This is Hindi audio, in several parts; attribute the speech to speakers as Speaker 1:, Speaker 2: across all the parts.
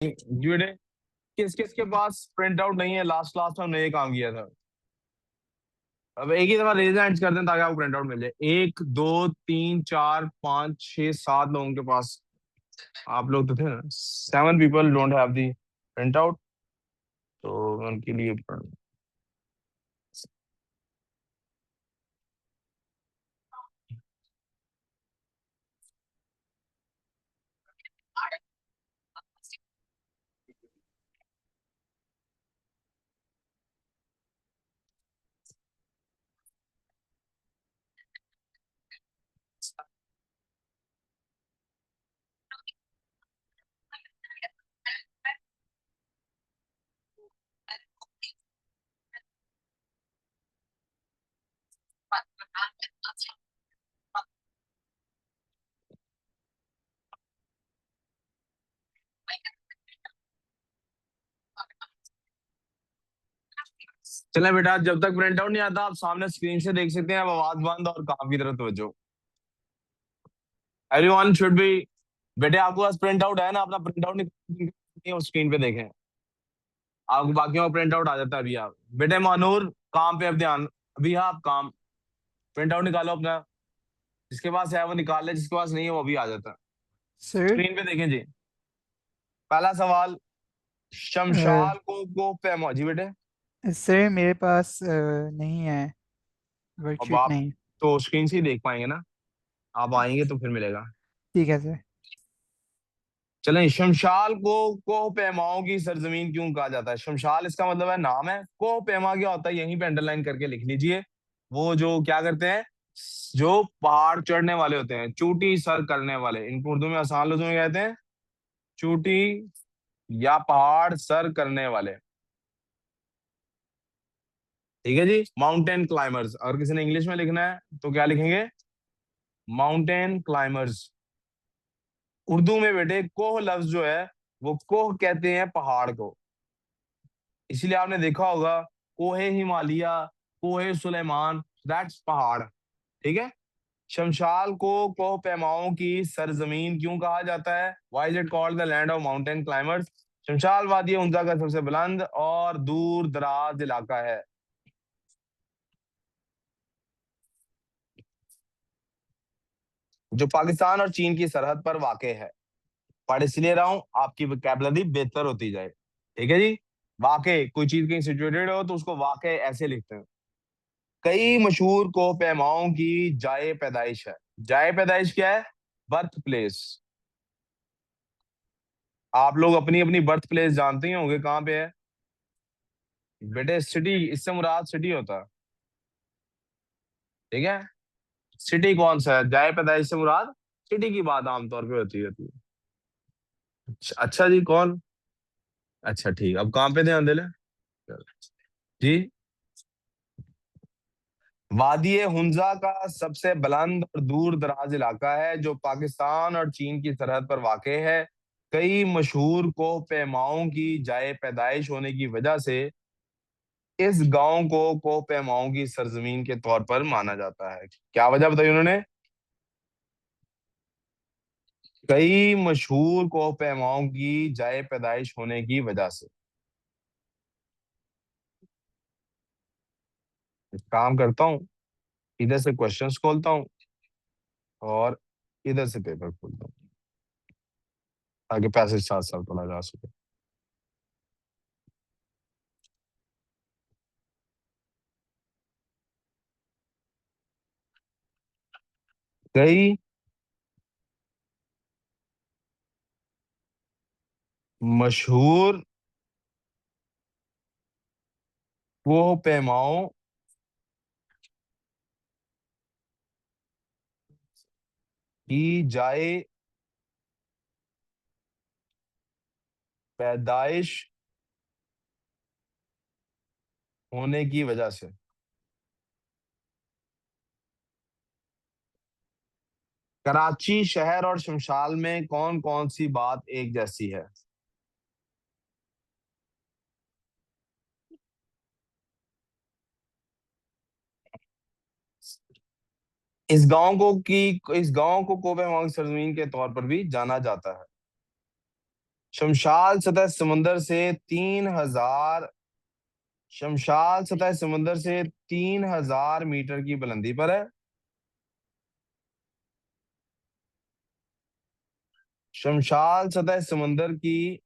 Speaker 1: बेटे किस किस के पास प्रिंट आउट नहीं है? लास्ट क्लास में हमने ये काम किया था। अब एक ही दफा रेज हैंड्स कर दें ताकि आपको प्रिंट आउट मिल जाए। 1 2 3 4 5 6 7 लोगों के पास। आप लोग तो थे ना, 7 people don't have the print out. तो उनके लिए चले बेटा, जब तक प्रिंट आउट नहीं आता आप सामने स्क्रीन से देख सकते हैं। अब आवाज बंद और काम की तरफ तवज्जो। Everyone should be. बेटे आपके पास प्रिंट आउट है ना? अपना प्रिंट आउट निकाल स्क्रीन पे देखें। आपको बाकियों का प्रिंट आउट आ जाता है अभी। आप बेटे मानूर काम पे अब ध्यान। अभी आप काम प्रिंट आउट निकालो अपना। जिसके पास है वो निकाल ले, जिसके पास नहीं है वो अभी आ जाता है।
Speaker 2: सर।
Speaker 1: स्क्रीन पे देखें जी। पहला सवाल, शमशाल को पैमा जी बेटे।
Speaker 2: सर मेरे पास नहीं है,
Speaker 1: अब
Speaker 2: वर्कशीट
Speaker 1: आप
Speaker 2: नहीं।
Speaker 1: तो स्क्रीन से ही देख पाएंगे ना, आप आएंगे तो फिर मिलेगा।
Speaker 2: ठीक है सर।
Speaker 1: चलें, शमशाल को पैमाओं की सरजमीन क्यों कहा जाता है? शमशाल इसका मतलब है नाम है। कोह पैमा क्या होता है यहीं पे अंडरलाइन करके लिख लीजिए। वो जो क्या करते हैं, जो पहाड़ चढ़ने वाले होते हैं, चोटी सर करने वाले, इनको उर्दू में आसान लफ्जों में कहते हैं चोटी या पहाड़ सर करने वाले। ठीक है जी, माउंटेन क्लाइमर्स। अगर किसी ने इंग्लिश में लिखना है तो क्या लिखेंगे? Mountain climbers. उर्दू में बेटे कोह लफ्ज जो है वो कोह कहते हैं पहाड़ को। इसीलिए आपने देखा होगा कोहे हिमालय, कोहे सुलेमान, दैट्स पहाड़। ठीक है। शमशाल को कोह पैमाओं की सरजमीन क्यों कहा जाता है? Why is it called the land of mountain climbers? Shimshal वादी उनका का सबसे बुलंद और दूर दराज इलाका है। जो पाकिस्तान और चीन की सरहद पर वाक़ है। पढ़ इसलिए रहा हूं आपकी वोकैबुलरी बेहतर होती जाए। ठीक है जी। वाक़े, कोई चीज कहीं सिचुएटेड हो तो उसको वाक़े ऐसे लिखते हैं। कई मशहूर को पैमाओं की जाए पैदाइश है। जाए पैदाइश क्या है? Birth place. आप लोग अपनी अपनी बर्थ प्लेस जानते ही होंगे कहाँ पे है। बेटे सिटी, इससे मुराद सिटी होता है। ठीक है। सिटी कौन सा है? जाए पैदाइश से मुराद सिटी की बात आमतौर पे होती रहती है। अच्छा जी, कौन? अच्छा ठीक, अब कहाँ पे ध्यान दे ले जी। वादी हुंजा का सबसे बुलंद और दूर दराज इलाका है जो पाकिस्तान और चीन की सरहद पर वाक़ है। कई मशहूर को पैमाओं की जाए पैदाइश होने की वजह से इस गांव को कोह पैमाओं की सरजमीन के तौर पर माना जाता है। क्या वजह बताई उन्होंने? कई मशहूर कोह पैमाओं की जाए पैदाइश होने की वजह से। एक काम करता हूँ, इधर से क्वेश्चंस खोलता हूँ और इधर से पेपर खोलता हूँ ताकि पैसे साथ साथ पढ़ा जा सके। कई मशहूर कोह पैमाओं की जाए पैदाइश होने की वजह से। कराची शहर और शमशाल में कौन कौन सी बात एक जैसी है? इस गांव को कोबे सरजमीन के तौर पर भी जाना जाता है। शमशाल सतह समुंदर से 3,000 शमशाल सतह समुंदर से 3,000 मीटर की बुलंदी पर है। शमशाल सतह समुंदर की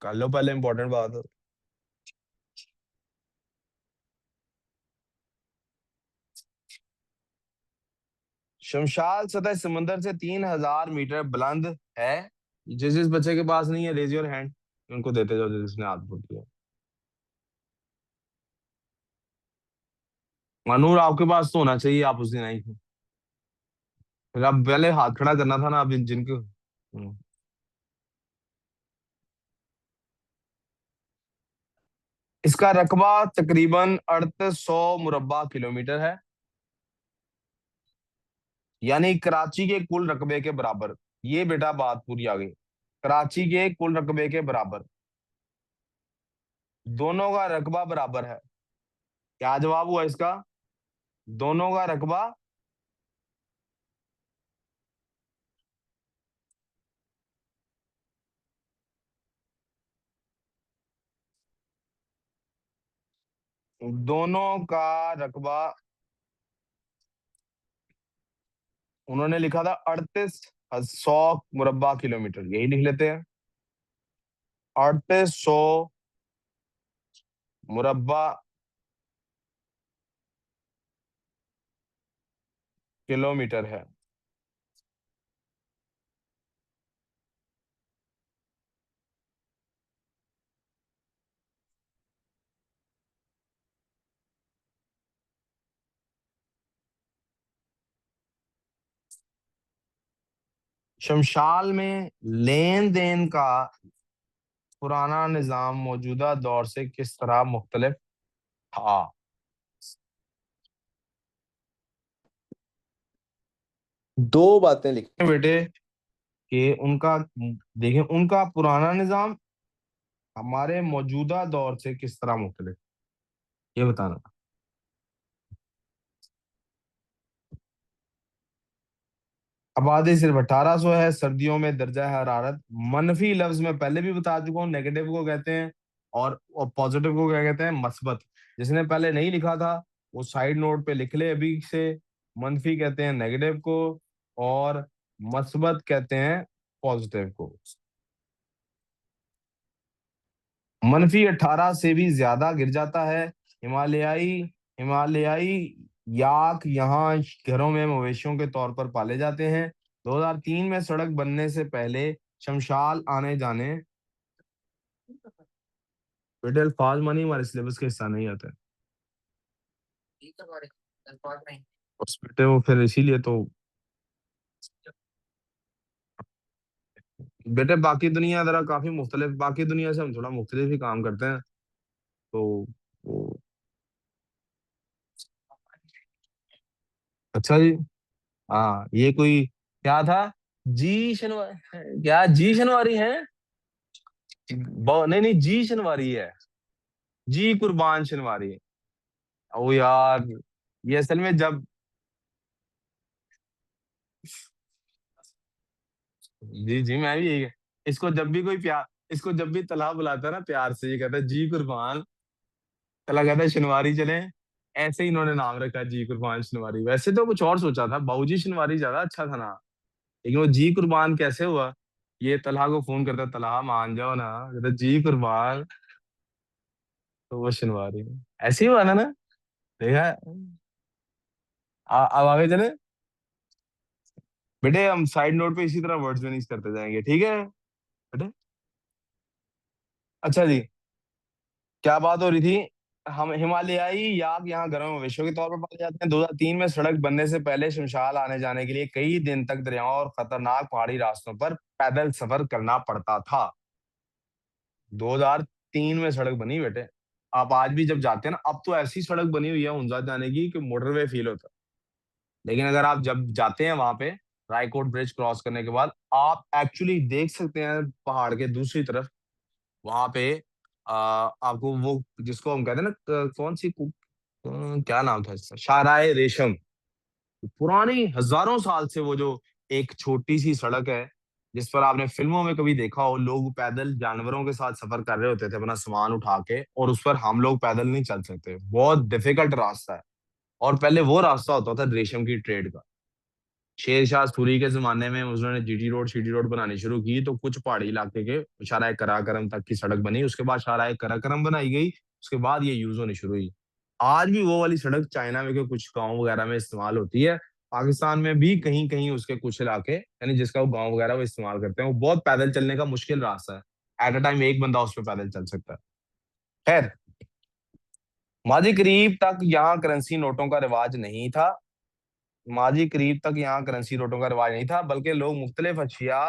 Speaker 1: कर लो पहले इंपॉर्टेंट बात। शमशाल सतह समुंदर से 3,000 मीटर बुलंद है। जिस जिस बच्चे के पास नहीं है रेज योर हैंड, उनको देते जाओ जिसने हाथ बोल है। मनूर आपके पास तो होना चाहिए, आप उस दिन आई थी। फिर आप पहले हाथ खड़ा करना था ना, आप जिनको इसका रकबा तकरीबन 3800 मुरब्बा किलोमीटर है, यानी कराची के कुल रकबे के बराबर। ये बेटा बात पूरी आ गई, कराची के कुल रकबे के बराबर। दोनों का रकबा बराबर है। क्या जवाब हुआ इसका? दोनों का रकबा, दोनों का रकबा उन्होंने लिखा था 3800 मुरब्बा किलोमीटर, यही लिख लेते हैं। 3800 मुरब्बा किलोमीटर है। शमशाल में लेन देन का पुराना निजाम मौजूदा दौर से किस तरह मुख्तलिफ था? दो बातें लिखी हैं बेटे कि उनका, देखें, उनका पुराना निजाम हमारे मौजूदा दौर से किस तरह मुख्तलिफ, ये बताना। आबादी सिर्फ 1800 है। सर्दियों में दर्जा हरारत, मनफी लफ्ज में पहले भी बता चुका हूँ, नेगेटिव को कहते हैं, और पॉजिटिव को क्या कहते हैं? मस्बत। जिसने पहले नहीं लिखा था वो साइड नोट पे लिख ले अभी से। मनफी कहते हैं नेगेटिव को, और मस्बत कहते हैं पॉजिटिव को। मनफी 18 से भी ज्यादा गिर जाता है। हिमालयाई हिमालयाई याक यहाँ घरों में मवेशियों के तौर पर पाले जाते हैं। 2003 में सड़क बनने से पहले शमशाल आने जाने, बेटे अल्फाज मानी हमारे सिलेबस का हिस्सा नहीं आता है उस बेटे, वो फिर इसीलिए तो। बेटे बाकी दुनिया जरा काफी मुख्तलिफ, बाकी दुनिया से हम थोड़ा मुख्तलिफ ही काम करते हैं। तो वो, अच्छा जी। हाँ, ये कोई क्या था? जी शनवारी, क्या जी शनवारी है? नहीं नहीं, जी शनवारी है। जी कुर्बान शनवारी है। ओ यार, ये असल में जब, जी जी मैं भी यही, इसको जब भी कोई प्यार, इसको जब भी तला बुलाता है ना प्यार से, ये कहता है जी कुर्बान। तला कहता है शनवारी चले। ऐसे ही इन्होंने नाम रखा जी कुर्बान शनवारी। वैसे तो कुछ और सोचा था, बाबूजी शनवारी ज्यादा अच्छा था ना, लेकिन वो जी कुर्बान कैसे हुआ? ये तलहा को फोन करता है, तलहा मान जाओ ना, कहता जी कुर्बान, तो वो शनवारी। ऐसे ही हुआ ना? देखा है? अब आगे चले बेटे, हम साइड नोट पे इसी तरह वर्ड्स यूज करते जाएंगे, ठीक है बेटे? अच्छा जी, क्या बात हो रही थी? हम हिमालयाई याक यहाँ घरों में मवेशियों के तौर पर पाए जाते हैं। 2003 में सड़क बनने से पहले शमशाल आने जाने के लिए कई दिन तक दरियाओं और खतरनाक पहाड़ी रास्तों पर पैदल सफर करना पड़ता था। 2003 में सड़क बनी बेटे। आप आज भी जब जाते हैं ना, अब तो ऐसी सड़क बनी हुई है उनजा जाने की कि मोटरवे फील होता है, लेकिन अगर आप जब जाते हैं वहां पे, रायकोट ब्रिज क्रॉस करने के बाद आप एक्चुअली देख सकते हैं पहाड़ के दूसरी तरफ, वहां पे आपको वो, जिसको हम कहते हैं ना, कौन सी क्या नाम था इसका, शाहराए रेशम। पुरानी हजारों साल से वो जो एक छोटी सी सड़क है, जिस पर आपने फिल्मों में कभी देखा हो, लोग पैदल जानवरों के साथ सफर कर रहे होते थे अपना सामान उठा के, और उस पर हम लोग पैदल नहीं चल सकते, बहुत डिफिकल्ट रास्ता है। और पहले वो रास्ता होता था रेशम की ट्रेड का। शेर शाह सूरी के जमाने में उन्होंने जीटी रोड सीटी रोड बनानी शुरू की, तो कुछ पहाड़ी इलाके के शाहराह कराकरम तक की सड़क बनी, उसके बाद शाहराह कराकरम बनाई गई, उसके बाद ये यूज होनी शुरू हुई। आज भी वो वाली सड़क चाइना में के कुछ गांव वगैरह में इस्तेमाल होती है। पाकिस्तान में भी कहीं कहीं उसके कुछ इलाके, यानी जिसका वो गांव वगैरह वो इस्तेमाल करते हैं, वो बहुत पैदल चलने का मुश्किल रास्ता है, एट अ टाइम एक बंदा उस पर पैदल चल सकता है। खैर, माजी करीब तक यहाँ करेंसी नोटों का रिवाज नहीं था। माजी करीब तक यहाँ करेंसी नोटों का रिवाज नहीं था, बल्कि लोग मुख्तलिफ अशिया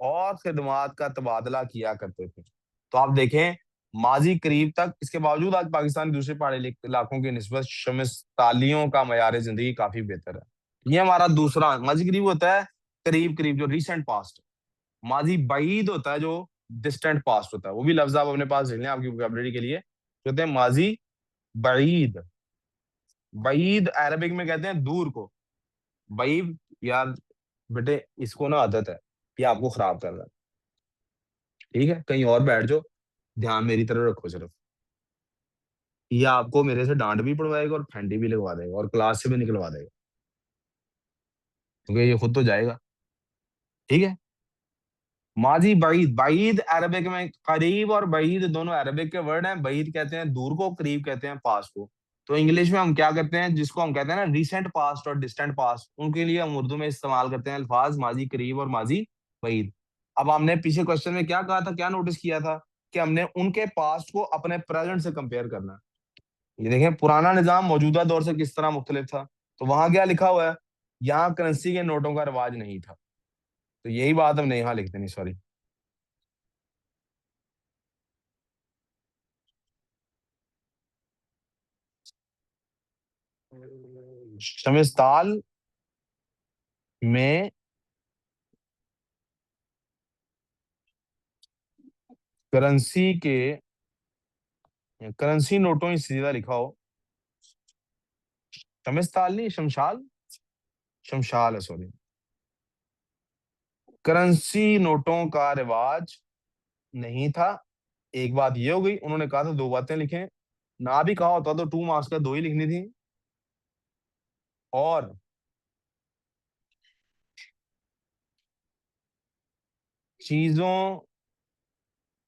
Speaker 1: और खदमात का तबादला किया करते थे। तो आप देखें, माजी करीब तक, इसके बावजूद आज पाकिस्तान के दूसरे पहाड़ी इलाकों की निस्बत शमस्तालियों का मयार जिंदगी काफी बेहतर है। ये हमारा दूसरा माजी करीब होता है, करीब करीब जो रिसेंट पास्ट। माजी बईद होता है जो डिस्टेंट पास्ट होता है। वो भी लफ्ज आप अपने पास रख लें आपकी वोकैबुलरी के लिए, कहते हैं माजी बईद। बईद अरबिक में कहते हैं दूर को। बईद, यार बेटे इसको ना आदत है, ये आपको खराब कर रहा है। ठीक है, कहीं और बैठ जाओ, ध्यान मेरी तरफ रखो सिर्फ। ये आपको मेरे से डांट भी पड़वाएगा और फैंडी भी लगवा देगा और क्लास से भी निकलवा देगा, क्योंकि ये खुद तो जाएगा। ठीक है। माजी बईद, बईद अरबिक में करीब और बईद दोनों अरबिक के वर्ड हैं। बईद कहते हैं दूर को, करीब कहते हैं पास को। तो इंग्लिश में हम क्या करते हैं, जिसको हम कहते हैं ना रिसेंट पास्ट और डिस्टेंट पास्ट, उनके लिए हम उर्दू में इस्तेमाल करते हैं अल्फाज माजी करीब और माजी बईद। अब हमने पीछे क्वेश्चन में क्या कहा था, क्या नोटिस किया था, कि हमने उनके पास्ट को अपने प्रेजेंट से कंपेयर करना है। ये देखें पुराना निजाम मौजूदा दौर से किस तरह मुख्तलिफ था। तो वहां क्या लिखा हुआ है, यहाँ करेंसी के नोटों का रिवाज नहीं था। तो यही बात हमने यहाँ लिख देनी, सॉरी। शमिस्ताल में करेंसी के, करेंसी नोटों ही सीधा लिखा हो। शमिस्ताल नहीं, शमशाल, शमशाल है सॉरी। करेंसी नोटों का रिवाज नहीं था। एक बात ये हो गई, उन्होंने कहा था दो बातें लिखें, ना भी कहा होता तो 2 मार्क्स का दो ही लिखनी थी। और चीजों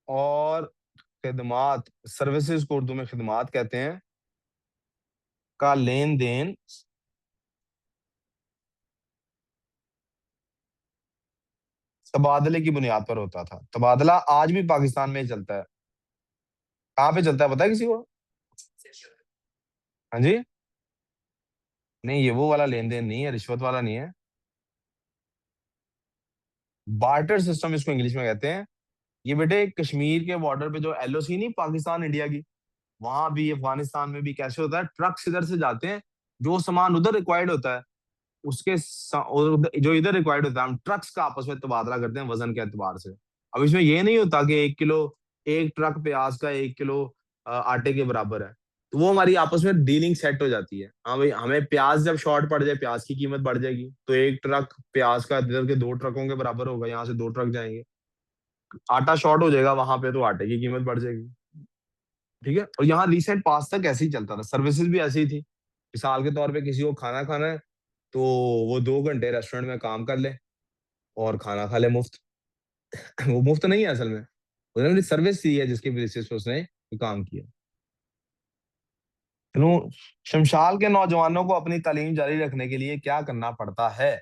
Speaker 1: और खिदमात, सर्विसेज को उर्दू में खिदमात कहते हैं, का लेन देन तबादले की बुनियाद पर होता था। तबादला आज भी पाकिस्तान में चलता है। कहाँ पे चलता है पता है किसी को? हाँ जी। नहीं, ये वो वाला लेन देन नहीं है, रिश्वत वाला नहीं है। बार्टर सिस्टम इसको इंग्लिश में कहते हैं। ये बेटे कश्मीर के बॉर्डर पे जो एलओसी नहीं पाकिस्तान इंडिया की, वहां भी अफगानिस्तान में भी कैसे होता है, ट्रक्स इधर से जाते हैं, जो सामान उधर रिक्वायर्ड होता है और जो इधर रिक्वायर्ड होता है, हम ट्रक्स का आपस में तबादला करते हैं वजन के एतबार से। अब इसमें ये नहीं होता कि 1 किलो, एक ट्रक प्याज का 1 किलो आटे के बराबर है। तो वो हमारी आपस में डीलिंग सेट हो जाती है। हाँ भाई, हमें प्याज जब शॉर्ट पड़ जाए, प्याज की कीमत बढ़ जाएगी, तो एक ट्रक प्याज का इधर के 2 ट्रकों के बराबर होगा, यहाँ से 2 ट्रक जाएंगे। आटा शॉर्ट हो जाएगा वहां पे, तो आटे की कीमत बढ़ जाएगी। ठीक है। और यहाँ रिसेंट पास तक ऐसे ही चलता था, सर्विसेज भी ऐसी ही थी। मिसाल के तौर पे किसी को खाना खाना है, तो वो 2 घंटे रेस्टोरेंट में काम कर ले और खाना खा ले मुफ्त। वो मुफ्त नहीं है असल में, उन्होंने सर्विस दी है जिसकी बेसिस पे उसने ये काम किया। चलो, शमशाल के नौजवानों को अपनी तालीम जारी रखने के लिए क्या करना पड़ता है?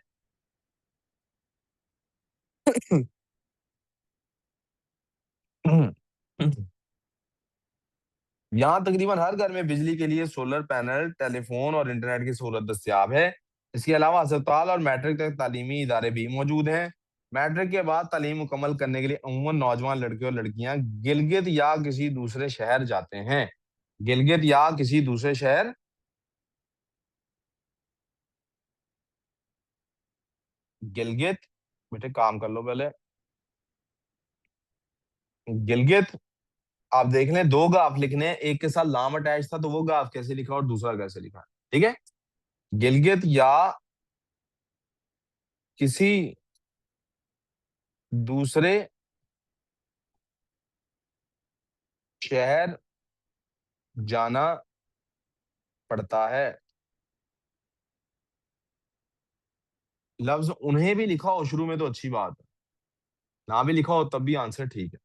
Speaker 1: यहाँ तकरीबन हर घर में बिजली के लिए सोलर पैनल, टेलीफोन और इंटरनेट की सहूलत दस्तियाब है। इसके अलावा अस्पताल और मैट्रिक तक तालीमी इदारे भी मौजूद हैं। मैट्रिक के बाद तालीम मुकम्मल करने के लिए अमूमन नौजवान लड़के और लड़कियां गिलगित या किसी दूसरे शहर जाते हैं। गिलगित या किसी दूसरे शहर, गिलगित, बेटे काम कर लो पहले। गिलगित, आप देख लें, दो गाफ लिखने हैं, एक के साथ लाम अटैच था, तो वो गाफ कैसे लिखा और दूसरा कैसे लिखा। ठीक है। गिलगित या किसी दूसरे शहर जाना पड़ता है। लफ्ज उन्हें भी लिखा हो शुरू में तो अच्छी बात है, ना भी लिखा हो तब भी आंसर ठीक है।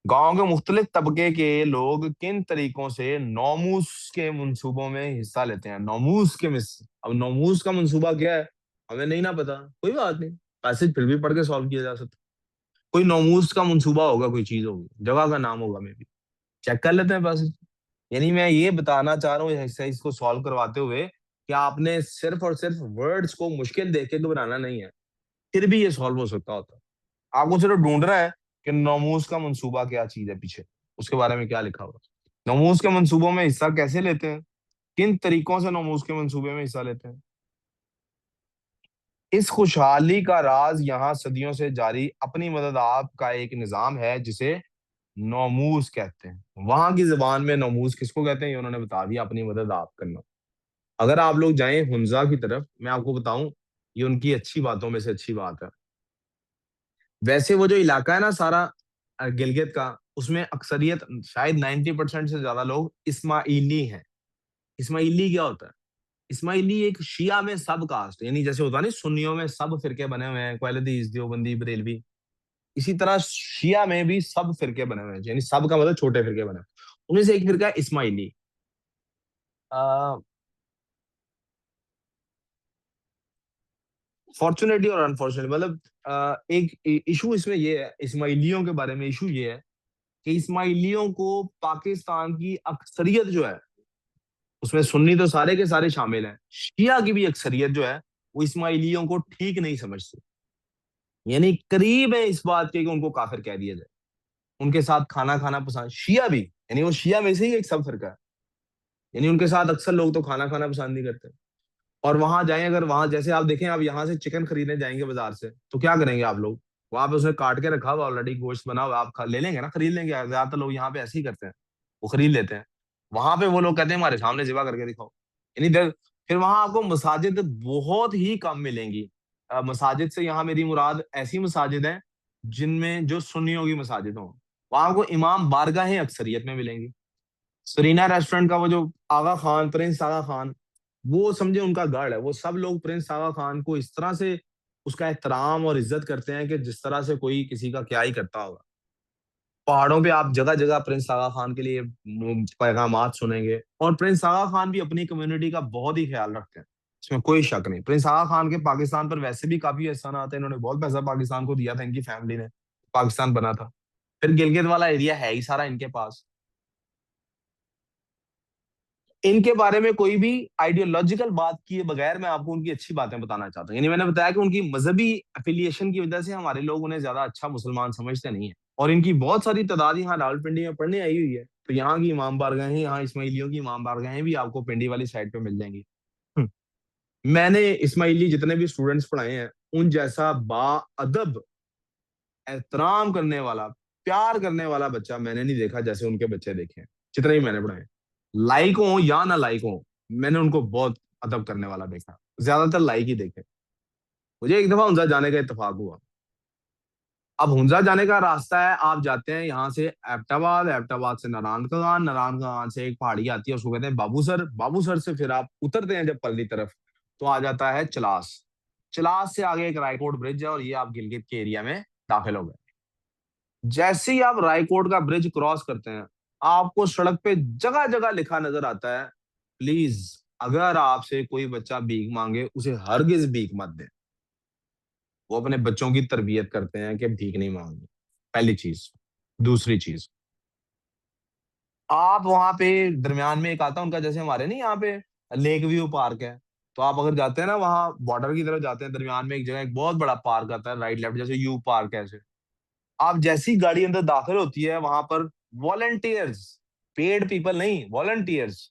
Speaker 1: गांव के मुख्तलिफ तबके के लोग किन तरीकों से नौमूस के मंसूबों में हिस्सा लेते हैं? नौमूस के मिस अब नौमूस का मंसूबा क्या है हमें नहीं ना पता, कोई बात नहीं, पैसेज फिर भी पढ़ के सॉल्व किया जा सकता है। कोई नौमूस का मंसूबा होगा, कोई चीज होगी, जगह का नाम होगा, मे भी चेक कर लेते हैं पैसेज। यानी मैं ये बताना चाह रहा हूँ एक्सरसाइज को सॉल्व करवाते हुए कि आपने सिर्फ और सिर्फ वर्ड्स को मुश्किल देख के घबराना नहीं है, फिर भी ये सॉल्व हो सकता होता है। आपको सिर्फ ढूंढना है कि नमूस का मंसूबा क्या चीज है, पीछे उसके बारे में क्या लिखा हुआ है। नमूस के मंसूबों में हिस्सा कैसे लेते हैं, किन तरीकों से नमूस के मंसूबे में हिस्सा लेते हैं। इस खुशहाली का राज यहाँ सदियों से जारी अपनी मदद आप का एक निजाम है जिसे नौमूस कहते हैं। वहां की जुबान में नौमूस किसको कहते हैं ये उन्होंने बता दिया, अपनी मदद आप करना। अगर आप लोग जाएं हुंजा की तरफ, मैं आपको बताऊं, ये उनकी अच्छी बातों में से अच्छी बात है। वैसे वो जो इलाका है ना सारा गिलगित का, उसमें अक्सरियत शायद 90% से ज्यादा लोग इस्माइली हैं। इस्माइली क्या होता है? इस्माइली एक शिया में सब कास्ट, यानी जैसे होता है ना सुन्नियों में सब फिरके बने हुए हैं, क्वालिटीज देवबंदी बरेलवी, इसी तरह शिया में भी सब फिरके बने हुए हैं, यानी सब का मतलब छोटे फिरके बने हुए हैं। उनमें से एक फिरका है इस्माइली। फॉर्चुनेटली और अनफॉर्चुनेटली मतलब एक इशू इसमें ये है, इस्माइलियों के बारे में इशू ये है कि इस्माइलियों को पाकिस्तान की अक्सरियत जो है, उसमें सुन्नी तो सारे के सारे शामिल हैं, शिया की भी अक्सरियत जो है वो इस्माइलियों को ठीक नहीं समझती। यानी करीब है इस बात के कि उनको काफिर कह दिया जाए। उनके साथ खाना खाना पसंद, शिया भी, यानी वो शिया में से ही एक सब फिरका है, यानी उनके साथ अक्सर लोग तो खाना खाना पसंद नहीं करते। और वहां जाएं, अगर वहां जैसे आप देखें, आप यहाँ से चिकन खरीदने जाएंगे बाजार से, तो क्या करेंगे आप लोग? वहां पे उसने काट के रखा हुआ ऑलरेडी, गोश्त बना हुआ, आप ले लेंगे ना, खरीद लेंगे। ज्यादातर लोग यहाँ पे ऐसे ही करते हैं, वो खरीद लेते हैं। वहां पे वो लोग कहते हैं हमारे सामने जिबा करके दिखाओ। यानी फिर वहां आपको मसाजिद बहुत ही कम मिलेंगी। मसाजिद से यहाँ मेरी मुराद ऐसी मसाजिद हैं जिनमें जो सुन्नियों की मसाजिद हों। वहां आपको इमाम बारगाहें अक्सरियत में मिलेंगी। सरीना रेस्टोरेंट का वो जो आगा खान, प्रिंस आगा खान, वो समझे उनका गढ़ है। वो सब लोग प्रिंस आगा खान को इस तरह से उसका एहतराम और इज्जत करते हैं कि जिस तरह से कोई किसी का क्या ही करता होगा। पहाड़ों पे आप जगह जगह प्रिंस आगा खान के लिए पैगामात सुनेंगे, और प्रिंस आगा खान भी अपनी कम्युनिटी का बहुत ही ख्याल रखते हैं, इसमें कोई शक नहीं। प्रिंस आगा खान के पाकिस्तान पर वैसे भी काफी एहसान आते हैं, इन्होंने बहुत पैसा पाकिस्तान को दिया था, इनकी फैमिली ने, पाकिस्तान बना था। फिर गिलगित वाला एरिया है ही सारा इनके पास। इनके बारे में कोई भी आइडियोलॉजिकल बात किए बगैर मैं आपको उनकी अच्छी बातें बताना चाहता हूँ। यानी मैंने बताया कि उनकी मजहबी एफिलिएशन की वजह से हमारे लोग उन्हें ज्यादा अच्छा मुसलमान समझते नहीं है, और इनकी बहुत सारी तादाद यहाँ रावलपिंडी में पढ़ने आई हुई है। तो यहाँ की इमाम बारगाहें, यहाँ इस्माइलियों की इमाम बारगाहें भी आपको पिंडी वाली साइड पे मिल जाएंगी। हम्म, मैंने इस्माइली जितने भी स्टूडेंट्स पढ़ाए हैं, उन जैसा बाअदब, एहतराम करने वाला, प्यार करने वाला बच्चा मैंने नहीं देखा जैसे उनके बच्चे देखे हैं, जितने ही मैंने पढ़ाए। लाइक हो या ना लाइक हो, मैंने उनको बहुत अदब करने वाला देखा, ज्यादातर लाइक ही देखे। मुझे एक दफा हुंजा जाने का इत्तेफाक हुआ। अब हुंजा जाने का रास्ता है, आप जाते हैं यहाँ से एबटाबाद, एबटाबाद से नारायणगंज, नारायणगंज से एक पहाड़ी आती है उसको कहते हैं बाबूसर, बाबूसर से फिर आप उतरते हैं जब पल्ली तरफ, तो आ जाता है चलास। चलास से आगे एक रायकोट ब्रिज है, और ये आप गिलगित के एरिया में दाखिल हो गए। जैसे ही आप रायकोट का ब्रिज क्रॉस करते हैं, आपको सड़क पे जगह जगह लिखा नजर आता है, प्लीज अगर आपसे कोई बच्चा भीख मांगे उसे हरगिज भीख मत दें। वो अपने बच्चों की तरबियत करते हैं कि भीख नहीं मांगनी, पहली चीज। दूसरी चीज, आप वहां पे दरमियान में एक आता है उनका, जैसे हमारे नहीं यहाँ पे लेक व्यू पार्क है, तो आप अगर जाते हैं ना वहां बॉर्डर की तरफ जाते हैं, दरमियान में एक जगह एक बहुत बड़ा पार्क आता है राइट लेफ्ट, जैसे यू पार्क है ऐसे। आप जैसी गाड़ी अंदर दाखिल होती है, वहां पर वॉलंटियर्स, पेड पीपल नहीं, वॉलंटियर्स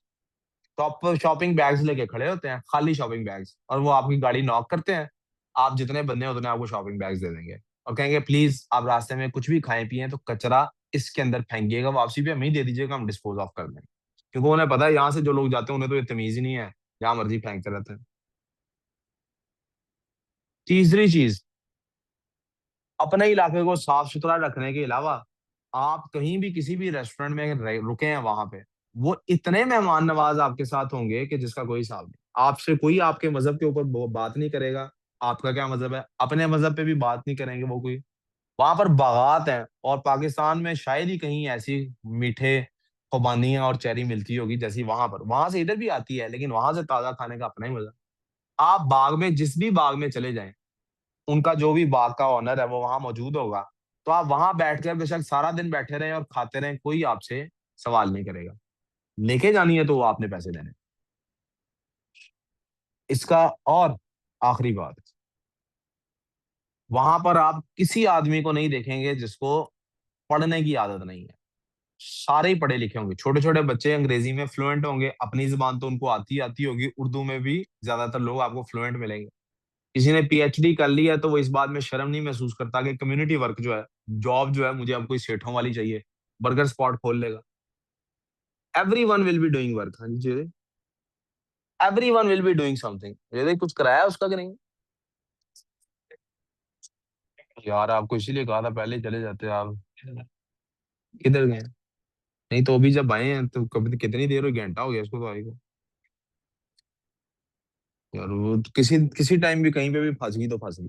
Speaker 1: टॉप शॉपिंग बैग्स लेके खड़े होते हैं, खाली शॉपिंग बैग्स, और वो आपकी गाड़ी नॉक करते हैं। आप जितने बंदे हैं उतने आपको शॉपिंग बैग्स दे देंगे, और कहेंगे प्लीज आप रास्ते में कुछ भी खाएं पिए तो कचरा इसके अंदर फेंकिएगा, वापसी भी हमें ही दे दीजिएगा, हम डिस्पोज ऑफ कर देंगे। क्योंकि उन्हें पता है यहाँ से जो लोग जाते हैं उन्हें तो ये तमीज ही नहीं है, जहां मर्जी फेंकते रहते हैं। तीसरी चीज, अपने इलाके को साफ सुथरा रखने के अलावा आप कहीं भी किसी भी रेस्टोरेंट में रुके हैं वहां पे, वो इतने मेहमान नवाज आपके साथ होंगे कि जिसका कोई हिसाब नहीं। आपसे कोई आपके मजहब के ऊपर बात नहीं करेगा, आपका क्या मजहब है, अपने मजहब पे भी बात नहीं करेंगे वो कोई। वहां पर बागात हैं, और पाकिस्तान में शायद ही कहीं ऐसी मीठे खुबानियां और चेरी मिलती होगी जैसी वहां पर। वहां से इधर भी आती है, लेकिन वहां से ताजा खाने का अपना ही मजा। आप बाग में, जिस भी बाग में चले जाएं, उनका जो भी बाग का ऑनर है वो वहां मौजूद होगा। तो आप वहां बैठकर बेशक सारा दिन बैठे रहें और खाते रहें, कोई आपसे सवाल नहीं करेगा। लेके जानी है तो वो आपने पैसे देने। इसका, और आखिरी बात, वहां पर आप किसी आदमी को नहीं देखेंगे जिसको पढ़ने की आदत नहीं है। सारे ही पढ़े लिखे होंगे, छोटे छोटे बच्चे अंग्रेजी में फ्लुएंट होंगे, अपनी जुबान तो उनको आती आती होगी, उर्दू में भी ज्यादातर लोग आपको फ्लुएंट मिलेंगे। किसी ने पीएचडी कर ली है तो वो इस बात में शर्म नहीं महसूस करता कि कम्युनिटी वर्क जो है, जॉब जो है, मुझे अब कोई सेठों वाली चाहिए, बर्गर स्पॉट खोल लेगा। Everyone will be doing work. हाँ जी, everyone will be doing something. यदि कुछ कराया उसका कि नहीं? यार आपको इसीलिए कहा था पहले ही चले जाते आप। किधर गए? नहीं तो अभी जब आए हैं तो कभी कितनी देर हुई, घंटा हो गया इसको तो आई को। यार वो तो किसी किसी टाइम भी कहीं पे भी फंस गई तो फंस गई।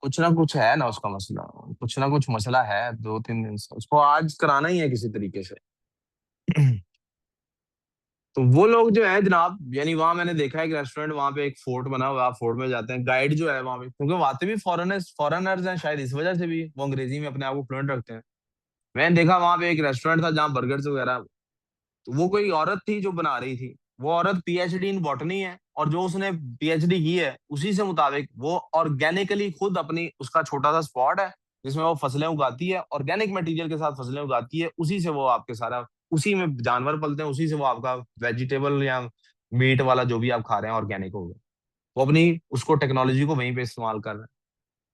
Speaker 1: कुछ ना कुछ है ना उसका मसला, कुछ ना कुछ मसला है 2-3 दिन से, उसको आज कराना ही है किसी तरीके से। तो वो लोग जो है जनाब, यानी वहां मैंने देखा है एक रेस्टोरेंट, वहां पे एक फोर्ट बना हुआ है, आप फोर्ट में जाते हैं, गाइड जो है वहां पे, क्योंकि वहां पे भी फॉरेनर्स फॉरेनर्स हैं, शायद इस वजह से भी वो अंग्रेजी में अपने आप को फ्लुएंट रखते हैं। मैंने देखा वहां पे एक रेस्टोरेंट था जहाँ बर्गर्स वगैरह, तो वो कोई औरत थी जो बना रही थी। वो औरत पीएचडी इन बॉटनी है, और जो उसने पीएचडी की है उसी से मुताबिक वो ऑर्गेनिकली खुद अपनी, उसका छोटा सा स्पॉट है जिसमें वो फसलें उगाती है, ऑर्गेनिक मटेरियल के साथ फसलें उगाती है, उसी से वो आपके सारा, उसी में जानवर पलते हैं, उसी से वो आपका वेजिटेबल या मीट वाला जो भी आप खा रहे हैं ऑर्गेनिक होगा। वो अपनी उसको टेक्नोलॉजी को वहीं पे इस्तेमाल कर रहे हैं।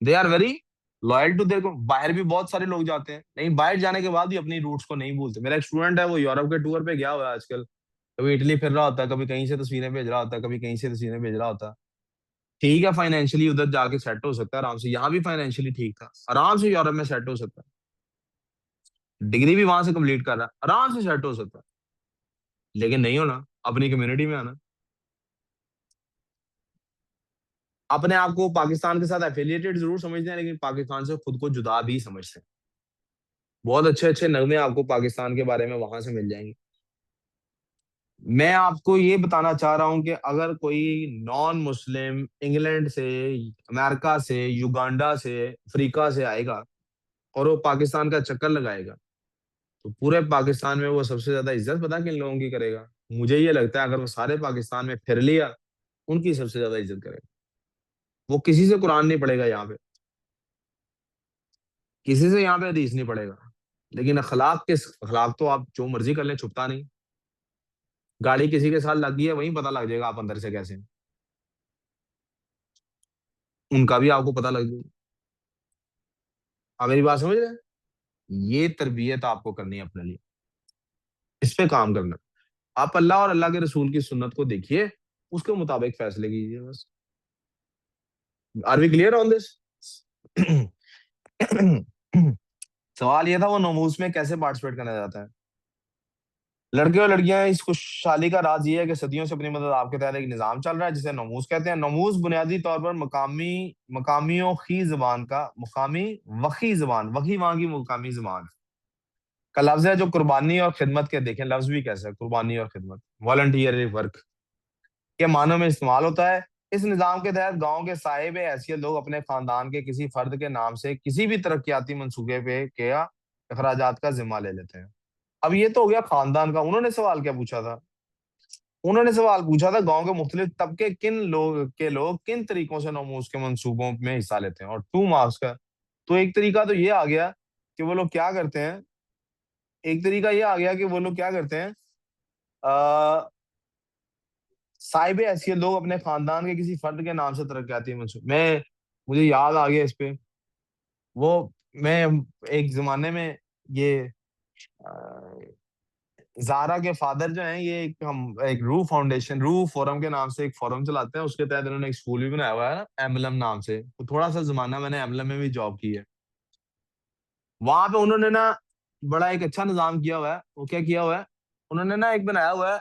Speaker 1: They are very loyal to their. बाहर भी बहुत सारे लोग जाते हैं, लेकिन बाहर जाने के बाद भी अपनी रूट्स को नहीं भूलते। मेरा एक स्टूडेंट है, वो यूरोप के टूर पे गया हुआ है आजकल। कभी इटली फिर रहा होता है, कभी कहीं से तस्वीरें भेज रहा होता है, कभी कहीं से तस्वीरें भेज रहा होता है। ठीक है, फाइनेंशियली उधर जाके सेट हो सकता है आराम से, यहाँ भी फाइनेंशियली ठीक था, आराम से यूरोप में सेट हो सकता है, डिग्री भी वहां से कंप्लीट कर रहा है, आराम से सेट हो सकता है। लेकिन नहीं होना, अपनी कम्युनिटी में आना। अपने आप को पाकिस्तान के साथ एफिलिएटेड जरूर समझते हैं, लेकिन पाकिस्तान से खुद को जुदा भी समझते हैं। बहुत अच्छे अच्छे नगमे आपको पाकिस्तान के बारे में वहां से मिल जाएंगे। मैं आपको ये बताना चाह रहा हूं कि अगर कोई नॉन मुस्लिम इंग्लैंड से, अमेरिका से, युगांडा से, अफ्रीका से आएगा और वो पाकिस्तान का चक्कर लगाएगा, तो पूरे पाकिस्तान में वो सबसे ज्यादा इज्जत पता किन लोगों की करेगा? मुझे ये लगता है अगर वो सारे पाकिस्तान में फिर लिया, उनकी सबसे ज्यादा इज्जत करेगा। वो किसी से कुरान नहीं पढ़ेगा यहाँ पे, किसी से यहाँ पे हदीस नहीं पढ़ेगा, लेकिन अखलाक तो आप जो मर्जी कर लें, छुपता नहीं। गाड़ी किसी के साथ लगी है, वहीं पता लग जाएगा आप अंदर से कैसे हैं। उनका भी आपको पता लग जाएगा। आप मेरी बात समझ रहे हैं? ये तरबियत आपको करनी है अपने लिए, इस पे काम करना। आप अल्लाह और अल्लाह के रसूल की सुन्नत को देखिए, उसके मुताबिक फैसले कीजिए बस। Are we clear on this? सवाल ये था, वो नमूज में कैसे पार्टिसिपेट करना चाहता है? लड़के और लड़कियां, इस खुशहाली का राज ये है कि सदियों से अपनी मदद आपके तहत एक निजाम चल रहा है जिसे नमूज कहते हैं। नमूज बुनियादी तौर पर मकामी मकामियों की जबान का मुकामी वही जबान, वही वहां की मुकामी जबान का लफ्ज है, जो कुर्बानी और खिदमत के, देखें लफ्ज भी कैसा है, कुर्बानी और खिदमत, वॉलंटियर वर्क के मानों में इस्तेमाल होता है। इस निजाम के तहत गांव के साहिब हैसियत लोग अपने खानदान के किसी फर्द के नाम से किसी भी तरक्याती मंसूबे पे क्या अखराजात का जिम्मा ले लेते हैं। अब ये तो हो गया खानदान का। उन्होंने सवाल क्या पूछा था? उन्होंने सवाल पूछा था गांव के मुख्तलिफ तबके लोग किन तरीकों से नमूज के मंसूबों में हिस्सा लेते हैं, और 2 मार्क्स का। तो एक तरीका तो ये आ गया कि वो लोग क्या करते हैं, एक तरीका ये आ गया कि वो लोग क्या करते हैं, आ, साहिब हैसियत लोग अपने खानदान के किसी फर्द के नाम से तरक्याती मंसूब, मैं, मुझे याद आ गया इस पे। वो, मैं एक जमाने में ये जारा के फादर जो हैं, ये एक रू फोरम के नाम से एक फोरम चलाते हैं, उसके तहत इन्होंने एक स्कूल भी बनाया हुआ है एमलम नाम से। तो थोड़ा सा जमाना मैंने एमलम में भी जॉब की है। वहां पे उन्होंने ना बड़ा एक अच्छा निजाम किया हुआ है। वो क्या किया हुआ है, उन्होंने ना एक बनाया हुआ है,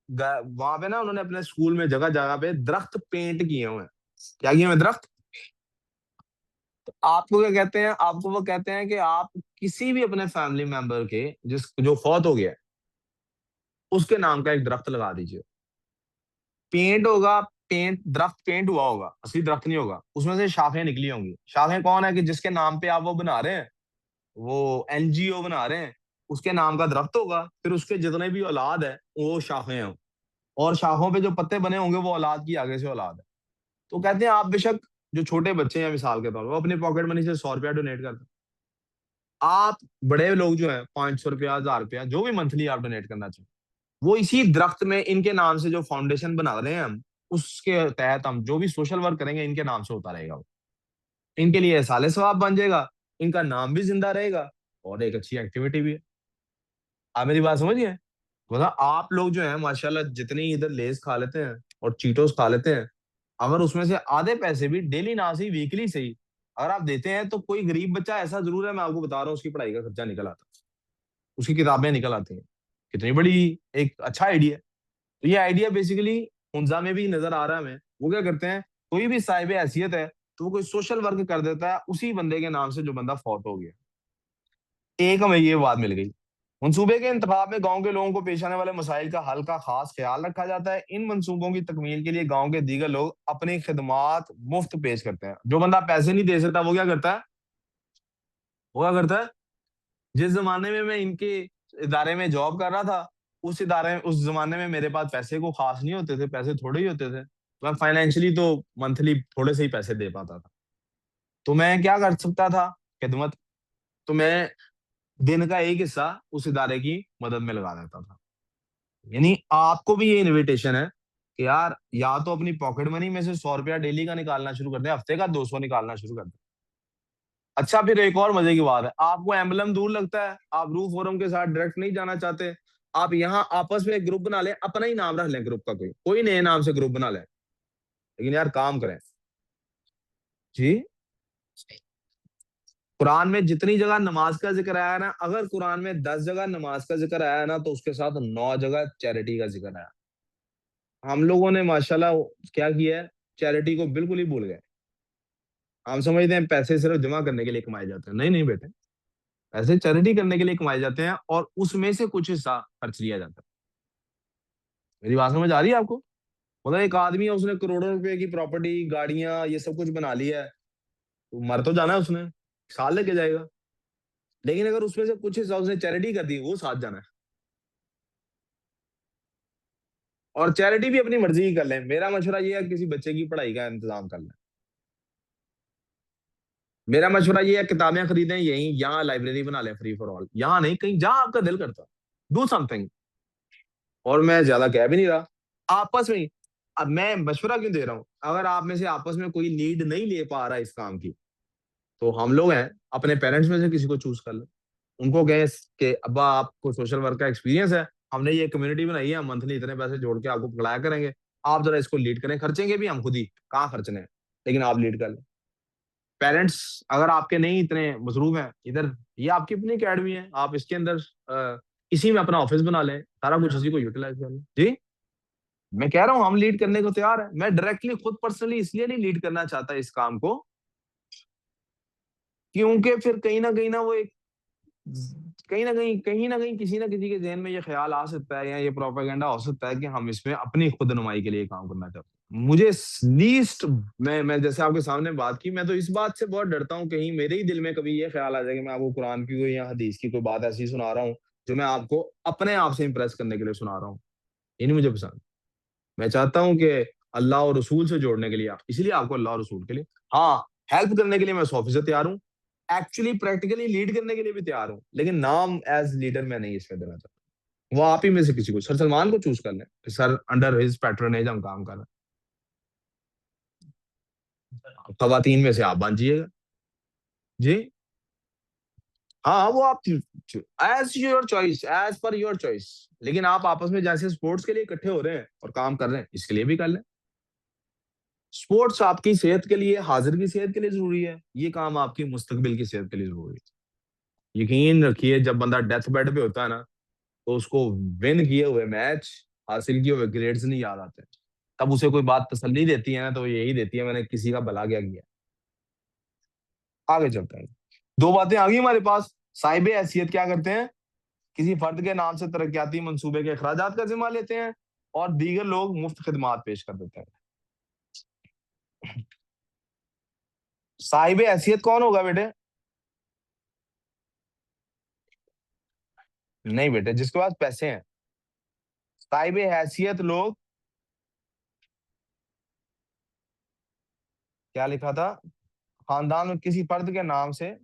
Speaker 1: वहां पे ना उन्होंने अपने स्कूल में जगह जगह पे दरख्त पेंट किए हुए हैं। क्या किए हुए हैं? दरख्त। आपको क्या कहते हैं, आपको वो कहते हैं कि आप किसी भी अपने फैमिली मेंबर के जिस जो फौत हो गया है, उसके नाम का एक दरख्त लगा दीजिए। पेंट होगा, दरख्त पेंट हुआ होगा, असली दरख्त नहीं होगा, उसमें से शाखें निकली होंगी। शाखें कौन है कि जिसके नाम पे आप वो बना रहे हैं, वो एनजीओ बना रहे हैं, उसके नाम का दरख्त होगा। फिर उसके जितने भी औलाद है वो शाखें हैं, और शाखों पे जो पत्ते बने होंगे वो औलाद की आगे से औलाद है। तो कहते हैं आप बेशक जो छोटे बच्चे हैं मिसाल के तौर पर, वो अपनी पॉकेट मनी से 100 रुपया डोनेट करते हैं। आप बड़े लोग जो है 500 रुपया, 1000 रुपया, जो भी मंथली आप डोनेट करना चाहिए, वो इसी दरख्त में इनके नाम से जो फाउंडेशन बना रहे हैं हम, उसके तहत हम जो भी सोशल वर्क करेंगे इनके नाम से होता रहेगा वो। इनके लिए साले सवाब बन जाएगा, इनका नाम भी जिंदा रहेगा, और एक अच्छी एक्टिविटी भी है। आप मेरी बात समझिए। मतलब आप लोग जो है माशाल्लाह जितनी इधर लेस खा लेते हैं और चीटोस खा लेते हैं, अगर उसमें से आधे पैसे भी डेली ना सही वीकली सही अगर आप देते हैं, तो कोई गरीब बच्चा ऐसा जरूर है, मैं आपको बता रहा हूँ, उसकी पढ़ाई का खर्चा निकल आता है, उसकी किताबें निकल आती हैं। कितनी बड़ी एक अच्छा आइडिया। तो ये आइडिया बेसिकली हुंजा में भी नजर आ रहा है हमें। वो क्या करते हैं, कोई भी साहिब हैसियत है तो वो कोई सोशल वर्क कर देता है उसी बंदे के नाम से जो बंदा फौत हो गया। एक हमें ये बात मिल गई। मंसूबे के इंतखाब में गांव के लोगों को पेश आने वाले मसाइल का हल का खास ख्याल रखा जाता है। इन मंसूबों की तकमील के लिए गांव के दीगर लोग अपनी खिदमात मुफ्त पेश करते हैं। जो बंदा पैसे नहीं दे सकता वो क्या करता है, वो क्या करता है, जिस जमाने में मैं इनके इदारे में जॉब कर रहा था, उस जमाने में मेरे पास पैसे को खास नहीं होते थे, पैसे थोड़े ही होते थे, मैं फाइनेंशियली तो मंथली थोड़े से ही पैसे दे पाता था। तो मैं क्या कर सकता था, खिदमत। तो मैं दिन का एक हिस्सा उस इदारे की मदद में लगा देता था। यानी आपको भी ये इनविटेशन है कि यार या तो अपनी पॉकेट मनी में से 100 रुपया डेली का निकालना शुरू कर दे, हफ्ते का 200 निकालना शुरू कर दे। अच्छा, फिर एक और मजे की बात है, आपको एम्बलम दूर लगता है, आप रू फोरम के साथ डायरेक्ट नहीं जाना चाहते, आप यहाँ आपस में एक ग्रुप बना लें, अपना ही नाम रख लें ग्रुप का, कोई कोई नए नाम से ग्रुप बना लें, लेकिन यार काम करें। जी। कुरान में जितनी जगह नमाज का जिक्र आया ना, अगर कुरान में 10 जगह नमाज का जिक्र आया ना, तो उसके साथ 9 जगह चैरिटी का जिक्र आया। हम लोगों ने माशाल्लाह क्या किया है, चैरिटी को बिल्कुल ही भूल गए। हम समझते हैं पैसे सिर्फ जमा करने के लिए कमाए जाते हैं, नहीं नहीं बेटे, पैसे चैरिटी करने के लिए कमाए जाते हैं, और उसमें से कुछ हिस्सा खर्च लिया जाता है। मेरी बात समझ आ रही है आपको? मतलब एक आदमी है, उसने करोड़ों रुपए की प्रॉपर्टी, गाड़ियां, ये सब कुछ बना लिया है, तो मर तो जाना है उसने, साल लेके जाएगा। लेकिन अगर उसमें से कुछ हिस्सा उसने चैरिटी कर दी, वो साथ जाना है। और चैरिटी भी अपनी मर्जी की कर लें। मेरा मशवरा ये है, किसी बच्चे की पढ़ाई का इंतजाम कर लें। मेरा मशवरा ये है, किताबें खरीदें यहीं, यहाँ लाइब्रेरी बना लें फ्री फॉर ऑल, यहाँ नहीं, कहीं जहां आपका दिल करता, डू समथिंग। और मैं ज्यादा कह भी नहीं रहा, आपस में ही। अब मैं मशवरा क्यों दे रहा हूँ, अगर आप में से आपस में कोई लीड नहीं ले पा रहा इस काम की, तो हम लोग हैं, अपने पेरेंट्स में से किसी को चूज कर लें। उनको कहें कि अब्बा आपको सोशल वर्क का एक्सपीरियंस है, हमने ये कम्युनिटी बनाई है, हम मंथली इतने पैसे जोड़ के आपको पकड़ाया करेंगे, आप जरा इसको लीड करें, खर्चेंगे भी हम खुद ही, कहाँ खर्चने हैं, लेकिन आप लीड कर लें। पेरेंट्स अगर आपके नहीं इतने मसरूफ हैं इधर, ये आपकी अपनी अकेडमी है, आप इसके अंदर इसी में अपना ऑफिस बना लें, सारा कुछ इसी को यूटिलाइज कर लें। जी। मैं कह रहा हूँ हम लीड करने को तैयार है। मैं डायरेक्टली खुद पर्सनली इसलिए नहीं लीड करना चाहता इस काम को, क्योंकि फिर कहीं ना वो एक, कहीं ना कहीं किसी ना किसी के जहन में ये ख्याल आ सकता है, या ये प्रोपेगेंडा हो सकता है कि हम इसमें अपनी खुद नुमाई के लिए काम करना चाहते हैं। मुझे लीस्ट, मैं जैसे आपके सामने बात की, मैं तो इस बात से बहुत डरता हूँ कहीं मेरे ही दिल में कभी ये ख्याल आ जाए कि मैं आपको कुरान की कोई या हदीस की कोई बात ऐसी सुना रहा हूँ जो मैं आपको अपने आप से इंप्रेस करने के लिए सुना रहा हूँ। ये नहीं मुझे पसंद। मैं चाहता हूँ कि अल्लाह और रसूल से जोड़ने के लिए, इसलिए आपको अल्लाह और रसूल के लिए, हाँ, हेल्प करने के लिए मैं 100% तैयार हूँ, एक्चुअली प्रैक्टिकली लीड करने के लिए भी तैयार हूँ, लेकिन नाम एज लीडर मैं नहीं इसमें देना चाहता। वो आप ही में से किसी को, सर सलमान को चूज कर लें, सर अंडर हिज पैट्रोनेज हम काम कर रहे हैं, खवातीन में से आप बन जाइएगा। जी। हाँ वो आप as your choice, as per your choice. लेकिन आप आपस में जैसे स्पोर्ट्स के लिए इकट्ठे हो रहे हैं और काम कर रहे हैं, इसके लिए भी कर लें। स्पोर्ट्स आपकी सेहत के लिए, हाजिर की सेहत के लिए जरूरी है, ये काम आपकी मुस्तकबिल की सेहत के लिए जरूरी है। यकीन रखिए, जब बंदा डेथ बेड पे होता है ना, तो उसको विन किए हुए मैच, हासिल किए हुए ग्रेड्स नहीं याद आते। तब उसे कोई बात तसल्ली देती है ना, तो यही देती है, मैंने किसी का भला क्या किया। आगे चलते हैं। दो बातें आ गई हमारे पास। साहिब हैसियत क्या करते हैं? किसी फर्द के नाम से तरक्याती मंसूबे के अखराजात का जिम्मा लेते हैं, और दीगर लोग मुफ्त खिदमात पेश कर देते हैं। साहिब हैसियत कौन होगा बेटे? नहीं बेटे, जिसके पास पैसे हैं। साहिब हैसियत लोग, क्या लिखा था, खानदान में किसी फर्द के नाम से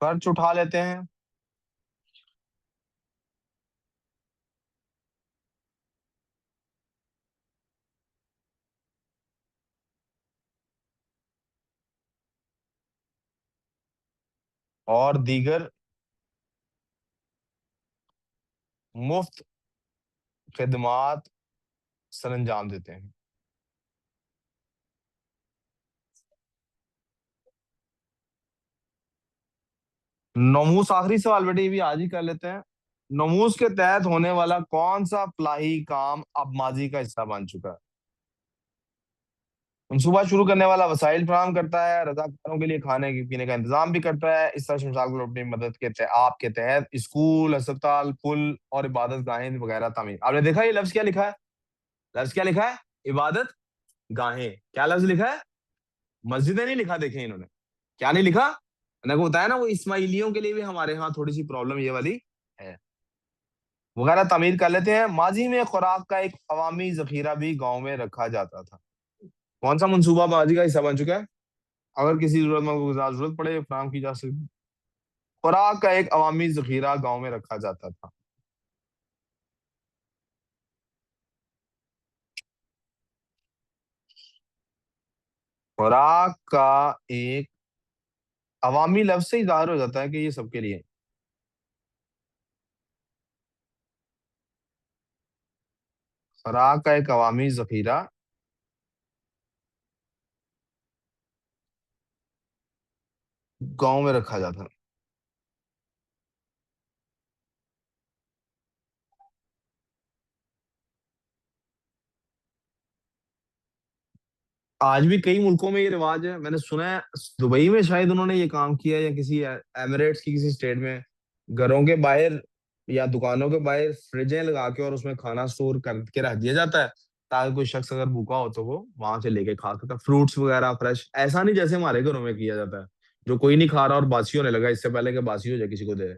Speaker 1: कर्ज उठा लेते हैं, और दीगर मुफ्त खिदमात सरंजाम देते हैं। नमूस, आखिरी सवाल बेटे, ये भी आज ही कर लेते हैं। नमूस के तहत होने वाला कौन सा फलाही काम अब माजी का हिस्सा बन चुका है? मनसूबा शुरू करने वाला वसाइल फराहम करता है, रजाकारों के लिए खाने पीने का इंतजाम भी करता है। इस तरह शमशाद को अपनी मदद के आपके तहत स्कूल, अस्पताल, पुल और इबादत गाहें वगैरह तामीर। आपने देखा ये लफ्ज क्या लिखा है? लफ्ज क्या लिखा है? इबादत गाहें। क्या लफ्ज लिखा है? मस्जिदें नहीं लिखा, देखें इन्होंने क्या नहीं लिखा। मैंने को बताया ना, वो इस्माइलियों के लिए भी हमारे यहाँ थोड़ी सी प्रॉब्लम ये वाली है। वगैरह तामीर कर लेते हैं। माजी में खुराक का एक अवामी जखीरा भी गांव में रखा जाता था। कौन सा मंसूबा माजी का हिस्सा बन चुका है? अगर किसी जरूरतमंद को ग़िज़ा जरूरत पड़े, फराहम की जा सकती। खुराक का एक अवामी जखीरा गांव में रखा जाता था। खुराक का एक अवामी लफ्ज से ही जाहिर हो जाता है कि ये सबके लिए। खुराक का एक अवामी जखीरा गांव में रखा जाता। आज भी कई मुल्कों में ये रिवाज है, मैंने सुना है दुबई में शायद उन्होंने ये काम किया है, या किसी एमिरेट्स की किसी स्टेट में। घरों के बाहर या दुकानों के बाहर फ्रिजें लगा के और उसमें खाना स्टोर करके रख दिया जाता है, ताकि कोई शख्स अगर भूखा हो तो वो वहां से लेके खा सकता है, फ्रूट्स वगैरह फ्रेश। ऐसा नहीं जैसे हमारे घरों में किया जाता है, जो कोई नहीं खा रहा और बासी होने लगा इससे पहले कि बासी हो जाए किसी को दे।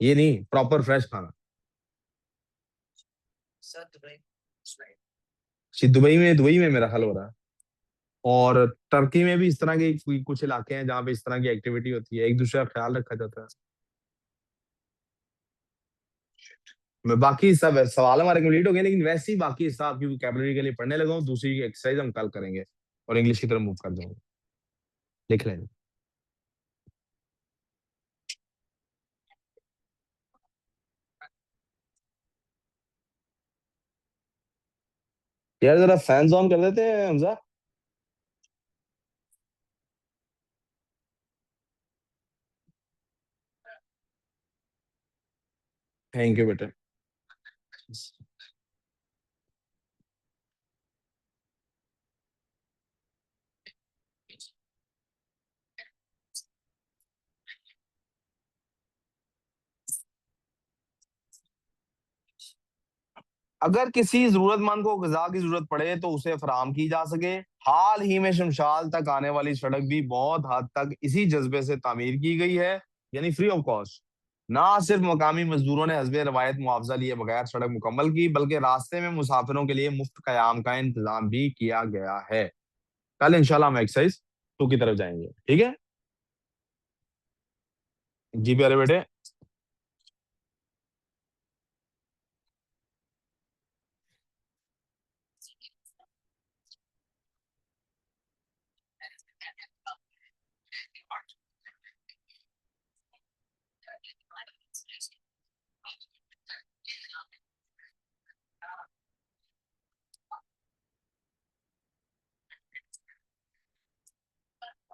Speaker 1: ये नहीं, प्रॉपर फ्रेश खाना। दुबई में मेरा ख्याल हो रहा है। और टर्की में भी इस तरह के कुछ इलाके हैं जहाँ पे इस तरह की एक्टिविटी होती है, एक दूसरे का ख्याल रखा जाता है। मैं बाकी सब सवाल हमारे कंप्लीट हो गए, लेकिन वैसे ही बाकी हिस्सा आपकी वोकैबुलरी के लिए पढ़ने लगा हूँ। दूसरी एक्सरसाइज हम कल करेंगे, और इंग्लिश की तरफ मूव कर जाएंगे। लिख लें। यार जरा फैंस ऑन कर देते हैं हमजा। थैंक यू बेटा। अगर किसी जरूरतमंद को गजा की जरूरत पड़े तो उसे फराहम की जा सके। हाल ही में शमशाल तक आने वाली सड़क भी बहुत हद तक इसी जज्बे से तामीर की गई है, यानी फ्री ऑफ कॉस्ट। ना सिर्फ मकामी मजदूरों ने हस्बे रवायत मुआवजा लिए बगैर सड़क मुकम्मल की, बल्कि रास्ते में मुसाफिरों के लिए मुफ्त कयाम का इंतजाम भी किया गया है। कल इंशाल्लाह हम एक्सरसाइज 2 की तरफ जाएंगे, ठीक है जी प्यारे बेटे।